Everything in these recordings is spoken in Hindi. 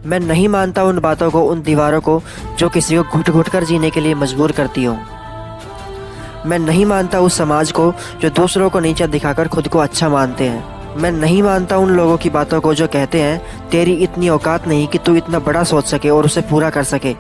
मैं नहीं मानता उन बातों को, उन दीवारों को जो किसी को घुट घुट कर जीने के लिए मजबूर करती हो। मैं नहीं मानता उस समाज को जो दूसरों को नीचा दिखाकर खुद को अच्छा मानते हैं। मैं नहीं मानता उन लोगों की बातों को जो कहते हैं तेरी इतनी औकात नहीं कि तू इतना बड़ा सोच सके और उसे पूरा कर सके।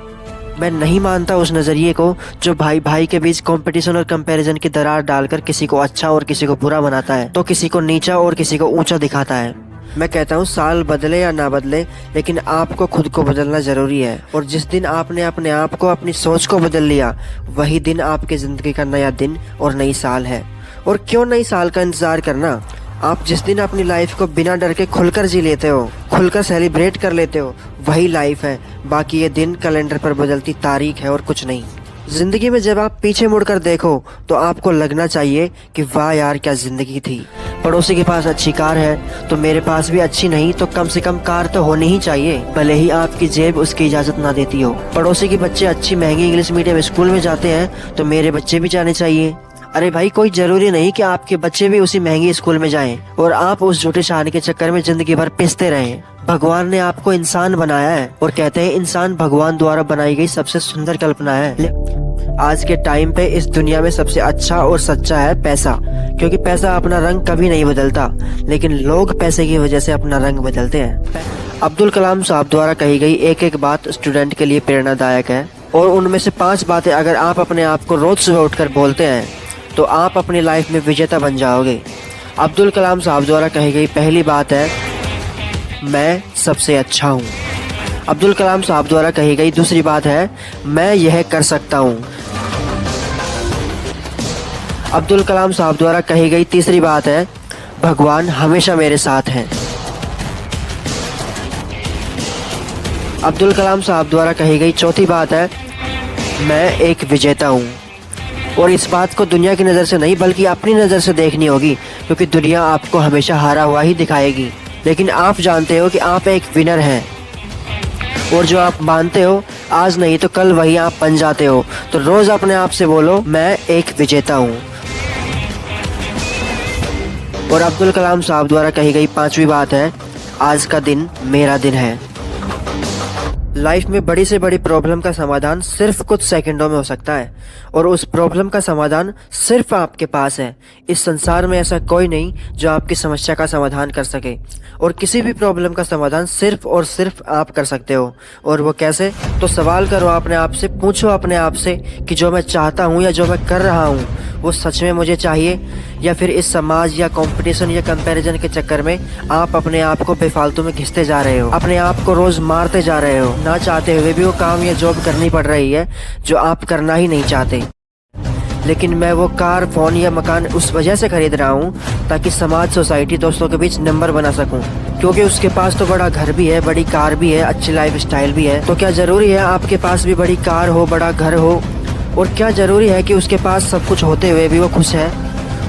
मैं नहीं मानता उस नज़रिए को जो भाई भाई के बीच कंपटीशन और कंपैरिजन की दरार डालकर किसी को अच्छा और किसी को बुरा बनाता है, तो किसी को नीचा और किसी को ऊंचा दिखाता है। मैं कहता हूँ साल बदले या ना बदले, लेकिन आपको खुद को बदलना जरूरी है। और जिस दिन आपने अपने आप को, अपनी सोच को बदल लिया, वही दिन आपकी ज़िंदगी का नया दिन और नई साल है। और क्यों नई साल का इंतज़ार करना? आप जिस दिन अपनी लाइफ को बिना डर के खुलकर जी लेते हो, खुलकर सेलिब्रेट कर लेते हो, वही लाइफ है। बाकी ये दिन कैलेंडर पर बदलती तारीख है और कुछ नहीं। जिंदगी में जब आप पीछे मुड़कर देखो तो आपको लगना चाहिए कि वाह यार क्या जिंदगी थी। पड़ोसी के पास अच्छी कार है तो मेरे पास भी अच्छी नहीं तो कम से कम कार तो होनी ही चाहिए, भले ही आपकी जेब उसकी इजाजत ना देती हो। पड़ोसी के बच्चे अच्छी महंगी इंग्लिश मीडियम स्कूल में जाते हैं तो मेरे बच्चे भी जाने चाहिए। अरे भाई, कोई जरूरी नहीं कि आपके बच्चे भी उसी महंगी स्कूल में जाएं और आप उस झूठे शान के चक्कर में जिंदगी भर पिसते रहें। भगवान ने आपको इंसान बनाया है और कहते हैं इंसान भगवान द्वारा बनाई गई सबसे सुंदर कल्पना है। आज के टाइम पे इस दुनिया में सबसे अच्छा और सच्चा है पैसा, क्योंकि पैसा अपना रंग कभी नहीं बदलता, लेकिन लोग पैसे की वजह से अपना रंग बदलते हैं। अब्दुल कलाम साहब द्वारा कही गई एक एक बात स्टूडेंट के लिए प्रेरणादायक है, और उनमें से 5 बातें अगर आप अपने आप को रोज सुबह उठकर बोलते हैं तो आप अपनी लाइफ में विजेता बन जाओगे। अब्दुल कलाम साहब द्वारा कही गई पहली बात है, मैं सबसे अच्छा हूँ। अब्दुल कलाम साहब द्वारा कही गई दूसरी बात है, मैं यह कर सकता हूँ। अब्दुल कलाम साहब द्वारा कही गई तीसरी बात है, भगवान हमेशा मेरे साथ हैं। अब्दुल कलाम साहब द्वारा कही गई चौथी बात है, मैं एक विजेता हूँ। और इस बात को दुनिया की नज़र से नहीं बल्कि अपनी नज़र से देखनी होगी, क्योंकि दुनिया आपको हमेशा हारा हुआ ही दिखाएगी, लेकिन आप जानते हो कि आप एक विनर हैं। और जो आप मानते हो आज नहीं तो कल वही आप बन जाते हो। तो रोज अपने आप से बोलो, मैं एक विजेता हूँ। और अब्दुल कलाम साहब द्वारा कही गई 5वीं बात है, आज का दिन मेरा दिन है। लाइफ में बड़ी से बड़ी प्रॉब्लम का समाधान सिर्फ कुछ सेकंडों में हो सकता है, और उस प्रॉब्लम का समाधान सिर्फ आपके पास है। इस संसार में ऐसा कोई नहीं जो आपकी समस्या का समाधान कर सके, और किसी भी प्रॉब्लम का समाधान सिर्फ और सिर्फ आप कर सकते हो। और वो कैसे? तो सवाल करो अपने आप से, पूछो अपने आप से कि जो मैं चाहता हूँ या जो मैं कर रहा हूँ वो सच में मुझे चाहिए, या फिर इस समाज या कंपटीशन या कंपैरिजन के चक्कर में आप अपने आप को बेफालतू में घिसते जा रहे हो, अपने आप को रोज मारते जा रहे हो। ना चाहते हुए भी वो काम या जॉब करनी पड़ रही है जो आप करना ही नहीं चाहते। लेकिन मैं वो कार, फोन या मकान उस वजह से खरीद रहा हूँ ताकि समाज, सोसाइटी, दोस्तों के बीच नंबर बना सकूँ, क्योंकि उसके पास तो बड़ा घर भी है, बड़ी कार भी है, अच्छी लाइफ स्टाइल भी है। तो क्या जरूरी है आपके पास भी बड़ी कार हो, बड़ा घर हो? और क्या जरूरी है कि उसके पास सब कुछ होते हुए भी वो खुश है?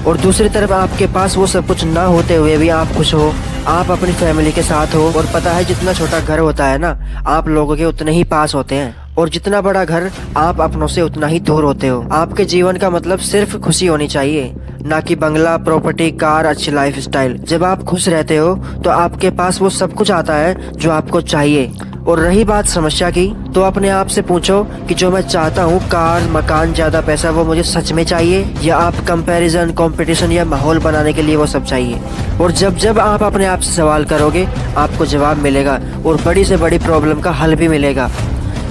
और दूसरी तरफ आपके पास वो सब कुछ ना होते हुए भी आप खुश हो, आप अपनी फैमिली के साथ हो। और पता है जितना छोटा घर होता है ना, आप लोगों के उतने ही पास होते हैं, और जितना बड़ा घर आप अपनों से उतना ही दूर होते हो। आपके जीवन का मतलब सिर्फ खुशी होनी चाहिए, ना कि बंगला, प्रॉपर्टी, कार, अच्छी लाइफ स्टाइल। जब आप खुश रहते हो तो आपके पास वो सब कुछ आता है जो आपको चाहिए। और रही बात समस्या की, तो अपने आप से पूछो कि जो मैं चाहता हूँ, कार, मकान, ज्यादा पैसा, वो मुझे सच में चाहिए, या आप कंपैरिजन, कंपटीशन या माहौल बनाने के लिए वो सब चाहिए? और जब जब आप अपने आप से सवाल करोगे आपको जवाब मिलेगा, और बड़ी से बड़ी प्रॉब्लम का हल भी मिलेगा।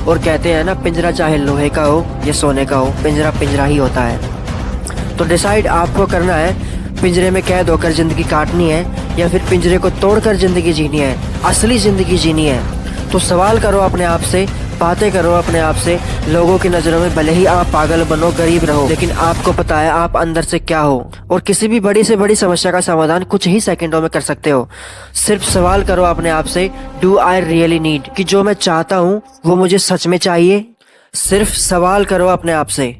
और कहते हैं ना, पिंजरा चाहे लोहे का हो या सोने का हो, पिंजरा पिंजरा ही होता है। तो डिसाइड आपको करना है, पिंजरे में कैद होकर जिंदगी काटनी है या फिर पिंजरे को तोड़कर जिंदगी जीनी है, असली जिंदगी जीनी है। तो सवाल करो अपने आप से, बातें करो अपने आप से। लोगों की नजरों में भले ही आप पागल बनो, गरीब रहो, लेकिन आपको पता है आप अंदर से क्या हो। और किसी भी बड़ी से बड़ी समस्या का समाधान कुछ ही सेकंडों में कर सकते हो। सिर्फ सवाल करो अपने आप से, डू आई रियली नीड, कि जो मैं चाहता हूँ वो मुझे सच में चाहिए? सिर्फ सवाल करो अपने आप से।